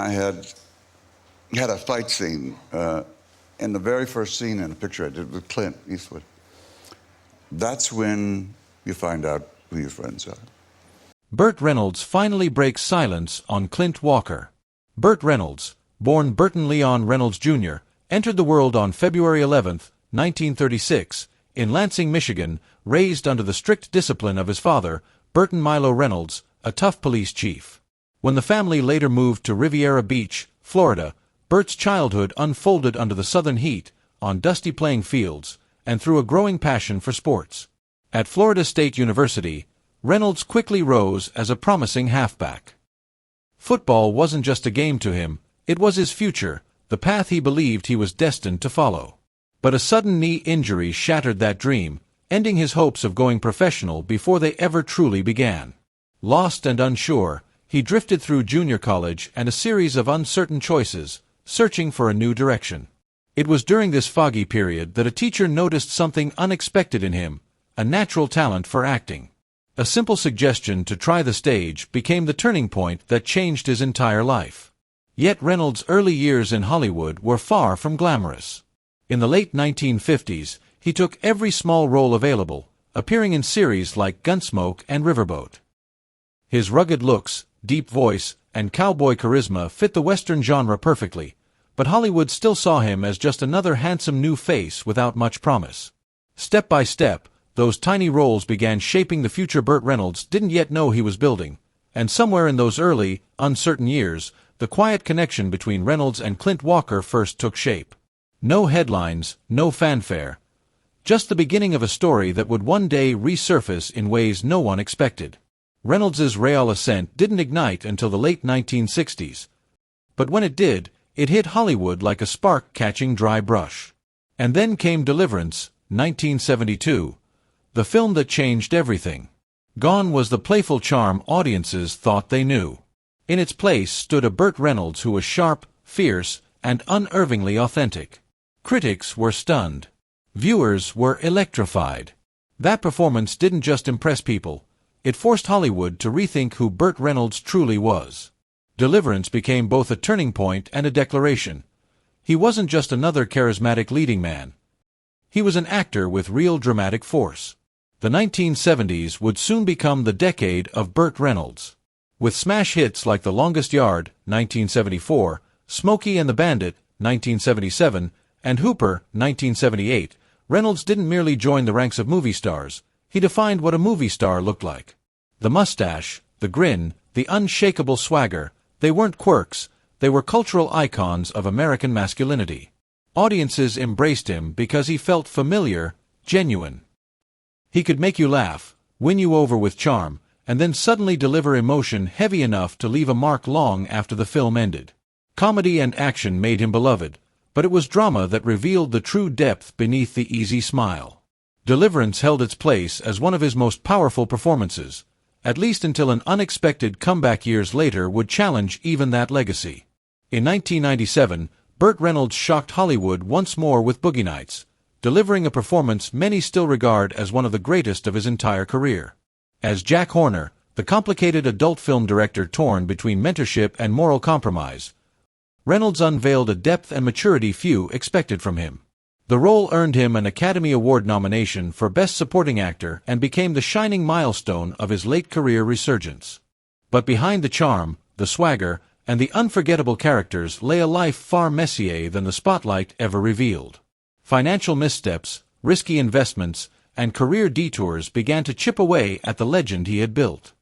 I had a fight scene in the very first scene in a picture I did with Clint Eastwood. That's when you find out who your friends are. Burt Reynolds finally breaks silence on Clint Walker. Burt Reynolds, born Burton Leon Reynolds Jr., entered the world on February 11, 1936, in Lansing, Michigan, raised under the strict discipline of his father, Burton Milo Reynolds, a tough police chief. When the family later moved to Riviera Beach, Florida, Burt's childhood unfolded under the southern heat, on dusty playing fields, and through a growing passion for sports. At Florida State University, Reynolds quickly rose as a promising halfback. Football wasn't just a game to him, it was his future, the path he believed he was destined to follow. But a sudden knee injury shattered that dream, ending his hopes of going professional before they ever truly began. Lost and unsure, he drifted through junior college and a series of uncertain choices, searching for a new direction. It was during this foggy period that a teacher noticed something unexpected in him, a natural talent for acting. A simple suggestion to try the stage became the turning point that changed his entire life. Yet Reynolds' early years in Hollywood were far from glamorous. In the late 1950s, he took every small role available, appearing in series like Gunsmoke and Riverboat. His rugged looks, deep voice, and cowboy charisma fit the Western genre perfectly, but Hollywood still saw him as just another handsome new face without much promise. Step by step, those tiny roles began shaping the future Burt Reynolds didn't yet know he was building, and somewhere in those early, uncertain years, the quiet connection between Reynolds and Clint Walker first took shape. No headlines, no fanfare. Just the beginning of a story that would one day resurface in ways no one expected. Reynolds's real ascent didn't ignite until the late 1960s. But when it did, it hit Hollywood like a spark catching dry brush. And then came Deliverance, 1972. The film that changed everything. Gone was the playful charm audiences thought they knew. In its place stood a Burt Reynolds who was sharp, fierce, and unervingly authentic. Critics were stunned. Viewers were electrified. That performance didn't just impress people, it forced Hollywood to rethink who Burt Reynolds truly was. Deliverance became both a turning point and a declaration. He wasn't just another charismatic leading man. He was an actor with real dramatic force. The 1970s would soon become the decade of Burt Reynolds. With smash hits like The Longest Yard, 1974, Smokey and the Bandit, 1977, and Hooper, 1978, Reynolds didn't merely join the ranks of movie stars, he defined what a movie star looked like. The mustache, the grin, the unshakable swagger, they weren't quirks, they were cultural icons of American masculinity. Audiences embraced him because he felt familiar, genuine. He could make you laugh, win you over with charm, and then suddenly deliver emotion heavy enough to leave a mark long after the film ended. Comedy and action made him beloved, but it was drama that revealed the true depth beneath the easy smile. Deliverance held its place as one of his most powerful performances, at least until an unexpected comeback years later would challenge even that legacy. In 1997, Burt Reynolds shocked Hollywood once more with Boogie Nights, delivering a performance many still regard as one of the greatest of his entire career. As Jack Horner, the complicated adult film director torn between mentorship and moral compromise, Reynolds unveiled a depth and maturity few expected from him. The role earned him an Academy Award nomination for Best Supporting Actor and became the shining milestone of his late career resurgence. But behind the charm, the swagger, and the unforgettable characters lay a life far messier than the spotlight ever revealed. Financial missteps, risky investments, and career detours began to chip away at the legend he had built.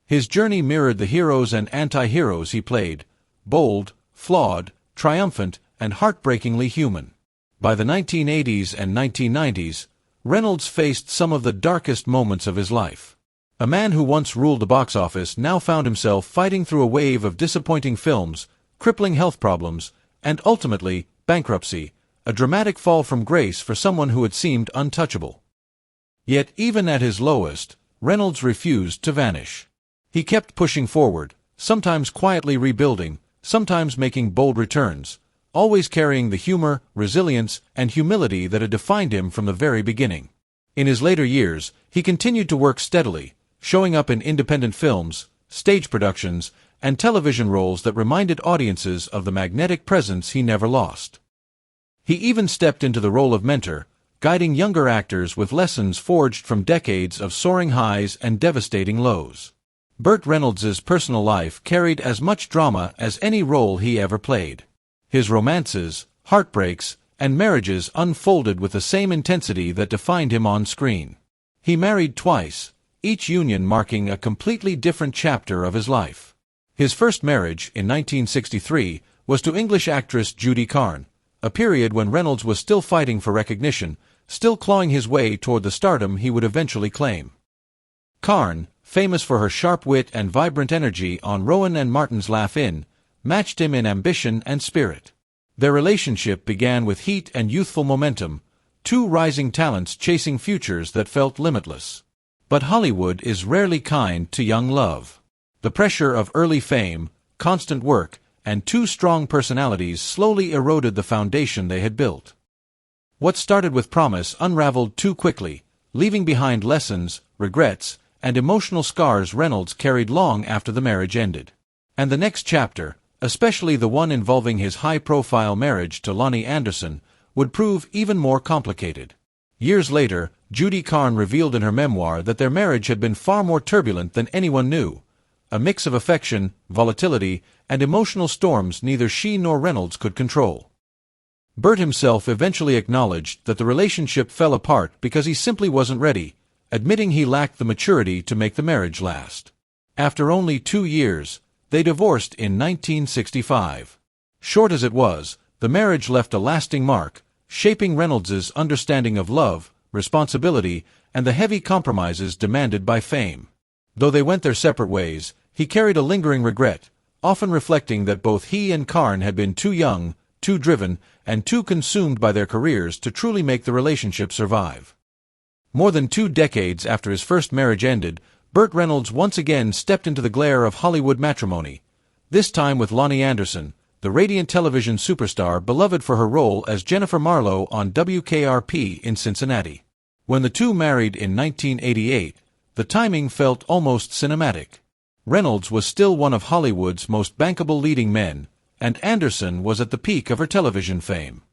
His journey mirrored the heroes and anti-heroes he played, bold, flawed, triumphant, and heartbreakingly human. By the 1980s and 1990s, Reynolds faced some of the darkest moments of his life. A man who once ruled the box office now found himself fighting through a wave of disappointing films, crippling health problems, and ultimately, bankruptcy, a dramatic fall from grace for someone who had seemed untouchable. Yet even at his lowest, Reynolds refused to vanish. He kept pushing forward, sometimes quietly rebuilding, sometimes making bold returns, always carrying the humor, resilience, and humility that had defined him from the very beginning. In his later years, he continued to work steadily, showing up in independent films, stage productions, and television roles that reminded audiences of the magnetic presence he never lost. He even stepped into the role of mentor, guiding younger actors with lessons forged from decades of soaring highs and devastating lows. Burt Reynolds' personal life carried as much drama as any role he ever played. His romances, heartbreaks, and marriages unfolded with the same intensity that defined him on screen. He married twice, each union marking a completely different chapter of his life. His first marriage, in 1963, was to English actress Judy Carne, a period when Reynolds was still fighting for recognition, still clawing his way toward the stardom he would eventually claim. Carne, famous for her sharp wit and vibrant energy on Rowan and Martin's Laugh-In, matched him in ambition and spirit. Their relationship began with heat and youthful momentum, two rising talents chasing futures that felt limitless. But Hollywood is rarely kind to young love. The pressure of early fame, constant work, and two strong personalities slowly eroded the foundation they had built. What started with promise unraveled too quickly, leaving behind lessons, regrets, and emotional scars Reynolds carried long after the marriage ended. And the next chapter, especially the one involving his high-profile marriage to Loni Anderson, would prove even more complicated. Years later, Judy Carne revealed in her memoir that their marriage had been far more turbulent than anyone knew, a mix of affection, volatility, and emotional storms neither she nor Reynolds could control. Burt himself eventually acknowledged that the relationship fell apart because he simply wasn't ready, admitting he lacked the maturity to make the marriage last. After only 2 years, they divorced in 1965. Short as it was, the marriage left a lasting mark, shaping Reynolds' understanding of love, responsibility, and the heavy compromises demanded by fame. Though they went their separate ways, he carried a lingering regret, often reflecting that both he and Carne had been too young, too driven, and too consumed by their careers to truly make the relationship survive. More than 2 decades after his first marriage ended, Burt Reynolds once again stepped into the glare of Hollywood matrimony, this time with Loni Anderson, the radiant television superstar beloved for her role as Jennifer Marlowe on WKRP in Cincinnati. When the two married in 1988, the timing felt almost cinematic. Reynolds was still one of Hollywood's most bankable leading men, and Anderson was at the peak of her television fame.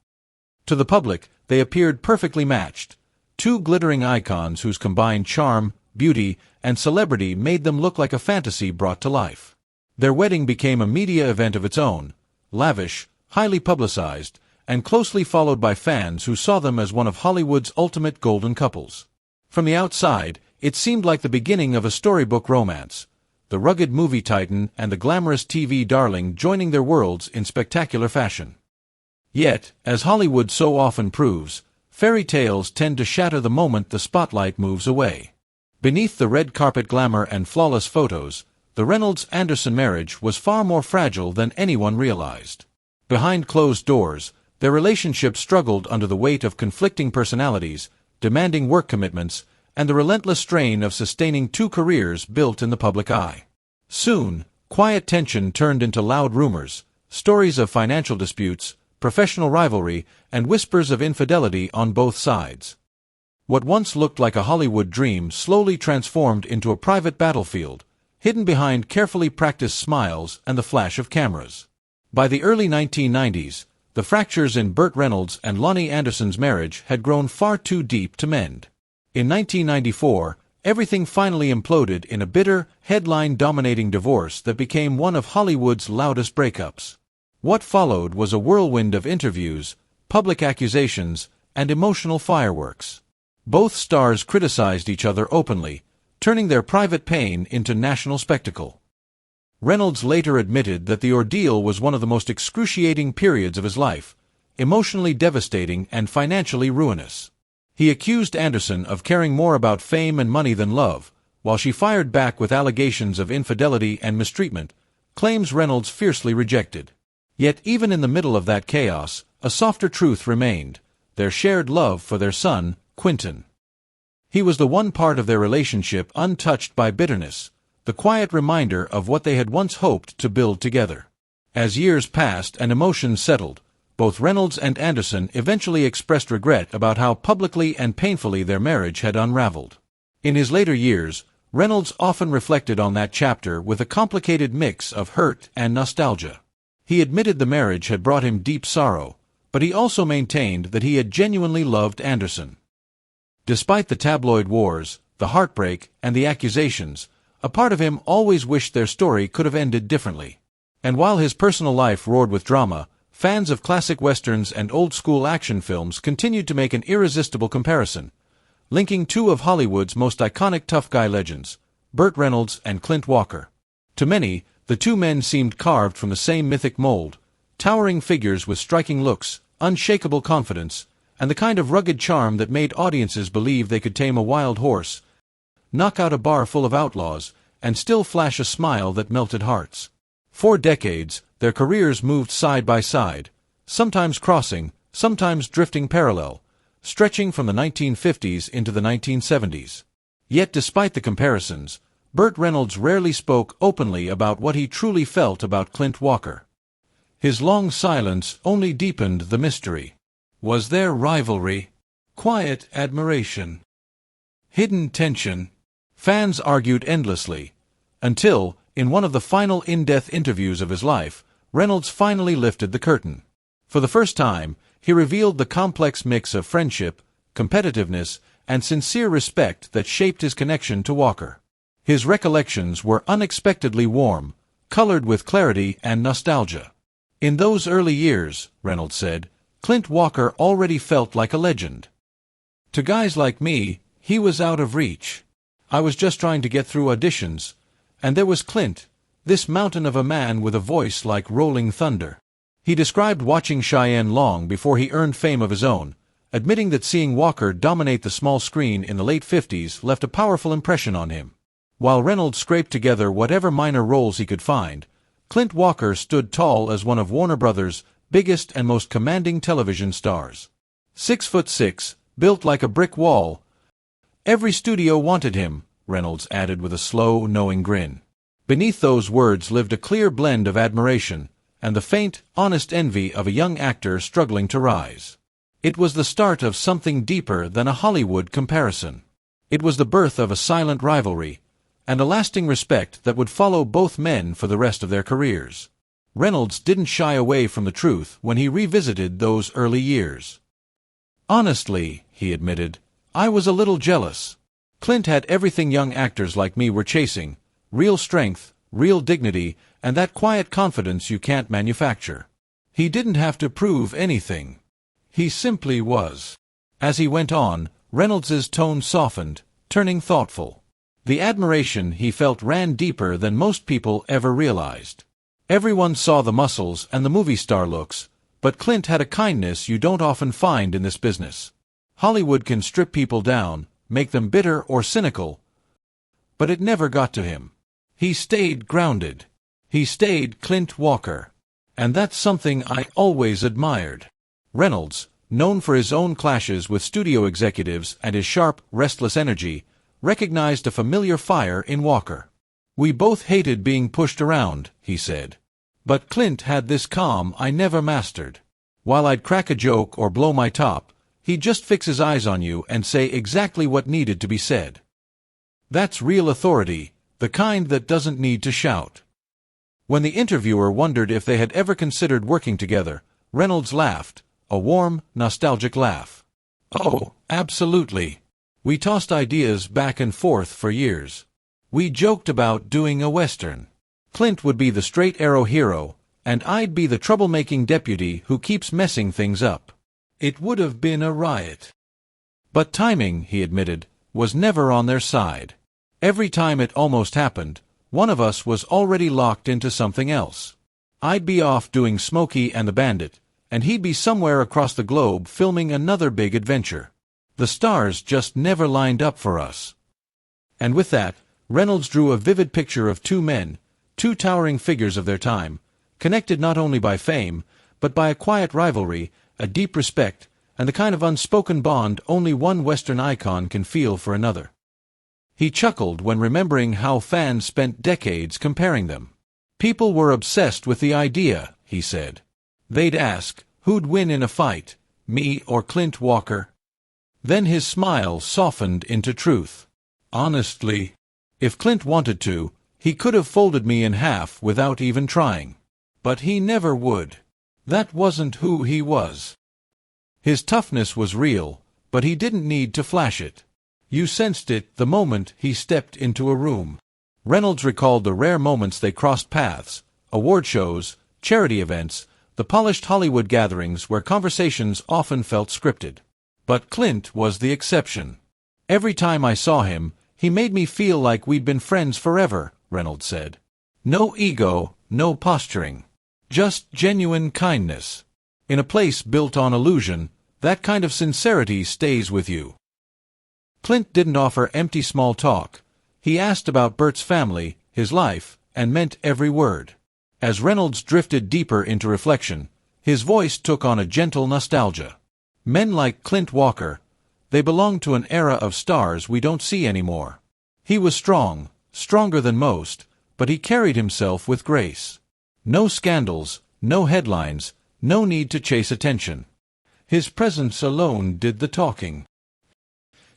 To the public, they appeared perfectly matched, two glittering icons whose combined charm, beauty, and celebrity made them look like a fantasy brought to life. Their wedding became a media event of its own, lavish, highly publicized, and closely followed by fans who saw them as one of Hollywood's ultimate golden couples. From the outside, it seemed like the beginning of a storybook romance, the rugged movie titan and the glamorous TV darling joining their worlds in spectacular fashion. Yet, as Hollywood so often proves, fairy tales tend to shatter the moment the spotlight moves away. Beneath the red carpet glamour and flawless photos, the Reynolds-Anderson marriage was far more fragile than anyone realized. Behind closed doors, their relationship struggled under the weight of conflicting personalities, demanding work commitments, and the relentless strain of sustaining 2 careers built in the public eye. Soon, quiet tension turned into loud rumors, stories of financial disputes, professional rivalry, and whispers of infidelity on both sides. What once looked like a Hollywood dream slowly transformed into a private battlefield, hidden behind carefully practiced smiles and the flash of cameras. By the early 1990s, the fractures in Burt Reynolds and Loni Anderson's marriage had grown far too deep to mend. In 1994, everything finally imploded in a bitter, headline-dominating divorce that became one of Hollywood's loudest breakups. What followed was a whirlwind of interviews, public accusations, and emotional fireworks. Both stars criticized each other openly, turning their private pain into national spectacle. Reynolds later admitted that the ordeal was one of the most excruciating periods of his life, emotionally devastating and financially ruinous. He accused Anderson of caring more about fame and money than love, while she fired back with allegations of infidelity and mistreatment, claims Reynolds fiercely rejected. Yet even in the middle of that chaos, a softer truth remained: their shared love for their son, Quentin. He was the one part of their relationship untouched by bitterness, the quiet reminder of what they had once hoped to build together. As years passed and emotions settled, both Reynolds and Anderson eventually expressed regret about how publicly and painfully their marriage had unraveled. In his later years, Reynolds often reflected on that chapter with a complicated mix of hurt and nostalgia. He admitted the marriage had brought him deep sorrow, but he also maintained that he had genuinely loved Anderson. Despite the tabloid wars, the heartbreak, and the accusations, a part of him always wished their story could have ended differently. And while his personal life roared with drama, fans of classic westerns and old-school action films continued to make an irresistible comparison, linking two of Hollywood's most iconic tough guy legends, Burt Reynolds and Clint Walker. To many, the two men seemed carved from the same mythic mold, towering figures with striking looks, unshakable confidence, and the kind of rugged charm that made audiences believe they could tame a wild horse, knock out a bar full of outlaws, and still flash a smile that melted hearts. For decades, their careers moved side by side, sometimes crossing, sometimes drifting parallel, stretching from the 1950s into the 1970s. Yet despite the comparisons, Burt Reynolds rarely spoke openly about what he truly felt about Clint Walker. His long silence only deepened the mystery. Was there rivalry? Quiet admiration? Hidden tension? Fans argued endlessly, until, in one of the final in-depth interviews of his life, Reynolds finally lifted the curtain. For the first time, he revealed the complex mix of friendship, competitiveness, and sincere respect that shaped his connection to Walker. His recollections were unexpectedly warm, colored with clarity and nostalgia. In those early years, Reynolds said, Clint Walker already felt like a legend. To guys like me, he was out of reach. I was just trying to get through auditions, and there was Clint, this mountain of a man with a voice like rolling thunder. He described watching Cheyenne long before he earned fame of his own, admitting that seeing Walker dominate the small screen in the late 50s left a powerful impression on him. While Reynolds scraped together whatever minor roles he could find, Clint Walker stood tall as one of Warner Brothers' biggest and most commanding television stars. 6'6", built like a brick wall. Every studio wanted him, Reynolds added with a slow, knowing grin. Beneath those words lived a clear blend of admiration and the faint, honest envy of a young actor struggling to rise. It was the start of something deeper than a Hollywood comparison. It was the birth of a silent rivalry, and a lasting respect that would follow both men for the rest of their careers. Reynolds didn't shy away from the truth when he revisited those early years. Honestly, he admitted, I was a little jealous. Clint had everything young actors like me were chasing: real strength, real dignity, and that quiet confidence you can't manufacture. He didn't have to prove anything. He simply was. As he went on, Reynolds's tone softened, turning thoughtful. The admiration he felt ran deeper than most people ever realized. Everyone saw the muscles and the movie star looks, but Clint had a kindness you don't often find in this business. Hollywood can strip people down, make them bitter or cynical, but it never got to him. He stayed grounded. He stayed Clint Walker. And that's something I always admired. Reynolds, known for his own clashes with studio executives and his sharp, restless energy, recognized a familiar fire in Walker. We both hated being pushed around, he said. But Clint had this calm I never mastered. While I'd crack a joke or blow my top, he'd just fix his eyes on you and say exactly what needed to be said. That's real authority, the kind that doesn't need to shout. When the interviewer wondered if they had ever considered working together, Reynolds laughed, a warm, nostalgic laugh. Oh, absolutely. We tossed ideas back and forth for years. We joked about doing a Western. Clint would be the straight-arrow hero, and I'd be the troublemaking deputy who keeps messing things up. It would have been a riot. But timing, he admitted, was never on their side. Every time it almost happened, one of us was already locked into something else. I'd be off doing Smokey and the Bandit, and he'd be somewhere across the globe filming another big adventure. The stars just never lined up for us. And with that, Reynolds drew a vivid picture of two men, two towering figures of their time, connected not only by fame, but by a quiet rivalry, a deep respect, and the kind of unspoken bond only one Western icon can feel for another. He chuckled when remembering how fans spent decades comparing them. People were obsessed with the idea, he said. They'd ask, who'd win in a fight, me or Clint Walker? Then his smile softened into truth. Honestly, If Clint wanted to, he could have folded me in half without even trying. But he never would. That wasn't who he was. His toughness was real, but he didn't need to flash it. You sensed it the moment he stepped into a room. Reynolds recalled the rare moments they crossed paths, award shows, charity events, the polished Hollywood gatherings where conversations often felt scripted. But Clint was the exception. Every time I saw him, he made me feel like we'd been friends forever, Reynolds said. No ego, no posturing. Just genuine kindness. In a place built on illusion, that kind of sincerity stays with you. Clint didn't offer empty small talk. He asked about Burt's family, his life, and meant every word. As Reynolds drifted deeper into reflection, his voice took on a gentle nostalgia. Men like Clint Walker, they belonged to an era of stars we don't see anymore. He was strong, stronger than most, but he carried himself with grace. No scandals, no headlines, no need to chase attention. His presence alone did the talking.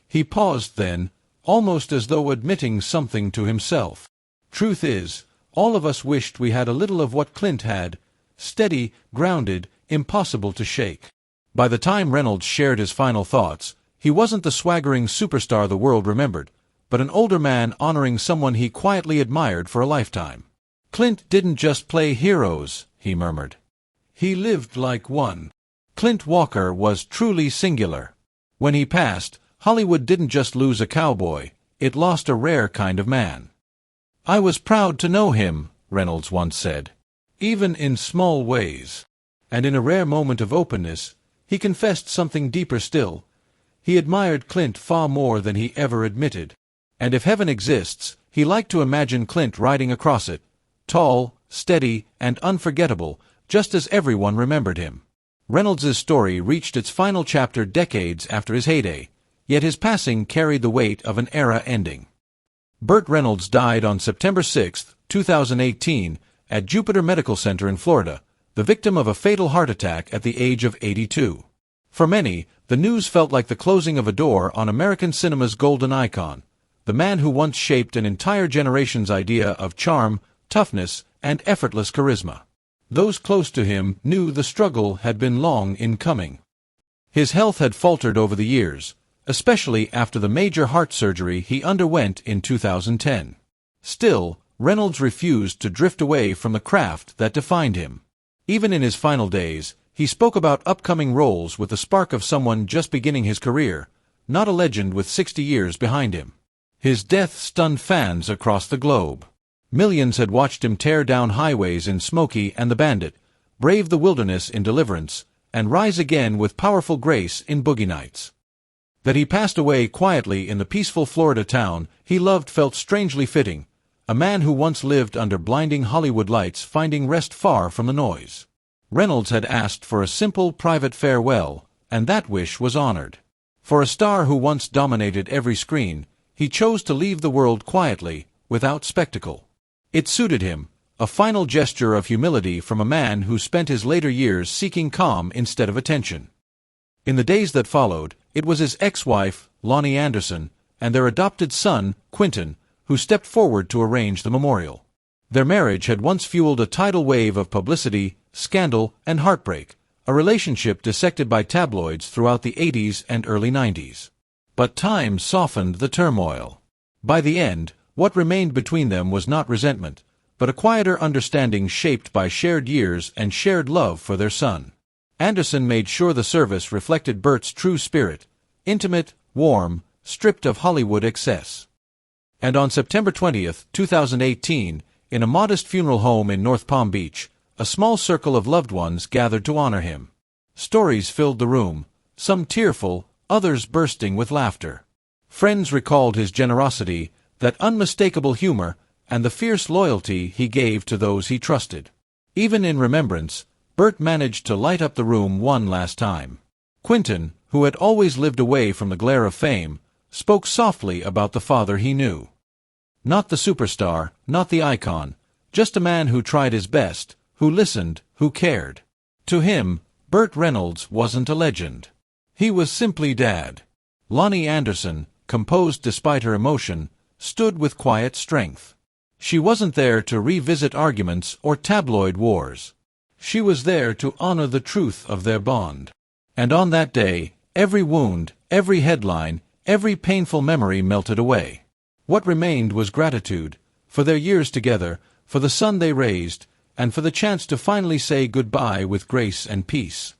He paused then, almost as though admitting something to himself. Truth is, all of us wished we had a little of what Clint had, steady, grounded, impossible to shake. By the time Reynolds shared his final thoughts, he wasn't the swaggering superstar the world remembered, but an older man honoring someone he quietly admired for a lifetime. Clint didn't just play heroes, he murmured. He lived like one. Clint Walker was truly singular. When he passed, Hollywood didn't just lose a cowboy, it lost a rare kind of man. I was proud to know him, Reynolds once said. Even in small ways. And in a rare moment of openness, he confessed something deeper still. He admired Clint far more than he ever admitted. And if heaven exists, he liked to imagine Clint riding across it, tall, steady, and unforgettable, just as everyone remembered him. Reynolds's story reached its final chapter decades after his heyday, yet his passing carried the weight of an era ending. Burt Reynolds died on September 6, 2018, at Jupiter Medical Center in Florida, the victim of a fatal heart attack at the age of 82. For many, the news felt like the closing of a door on American cinema's golden icon, the man who once shaped an entire generation's idea of charm, toughness, and effortless charisma. Those close to him knew the struggle had been long in coming. His health had faltered over the years, especially after the major heart surgery he underwent in 2010. Still, Reynolds refused to drift away from the craft that defined him. Even in his final days, he spoke about upcoming roles with the spark of someone just beginning his career, not a legend with 60 years behind him. His death stunned fans across the globe. Millions had watched him tear down highways in Smokey and the Bandit, brave the wilderness in Deliverance, and rise again with powerful grace in Boogie Nights. That he passed away quietly in the peaceful Florida town he loved felt strangely fitting, a man who once lived under blinding Hollywood lights finding rest far from the noise. Reynolds had asked for a simple private farewell, and that wish was honored. For a star who once dominated every screen, he chose to leave the world quietly, without spectacle. It suited him, a final gesture of humility from a man who spent his later years seeking calm instead of attention. In the days that followed, it was his ex-wife, Loni Anderson, and their adopted son, Quentin, who stepped forward to arrange the memorial. Their marriage had once fueled a tidal wave of publicity, scandal, and heartbreak, a relationship dissected by tabloids throughout the 80s and early 90s. But time softened the turmoil. By the end, what remained between them was not resentment, but a quieter understanding shaped by shared years and shared love for their son. Anderson made sure the service reflected Burt's true spirit, intimate, warm, stripped of Hollywood excess. And on September 20, 2018, in a modest funeral home in North Palm Beach, a small circle of loved ones gathered to honor him. Stories filled the room, some tearful, others bursting with laughter. Friends recalled his generosity, that unmistakable humor, and the fierce loyalty he gave to those he trusted. Even in remembrance, Burt managed to light up the room one last time. Quentin, who had always lived away from the glare of fame, spoke softly about the father he knew. Not the superstar, not the icon, just a man who tried his best, who listened, who cared. To him, Burt Reynolds wasn't a legend. He was simply Dad. Loni Anderson, composed despite her emotion, stood with quiet strength. She wasn't there to revisit arguments or tabloid wars. She was there to honor the truth of their bond. And on that day, every wound, every headline, every painful memory melted away. What remained was gratitude, for their years together, for the son they raised, and for the chance to finally say goodbye with grace and peace.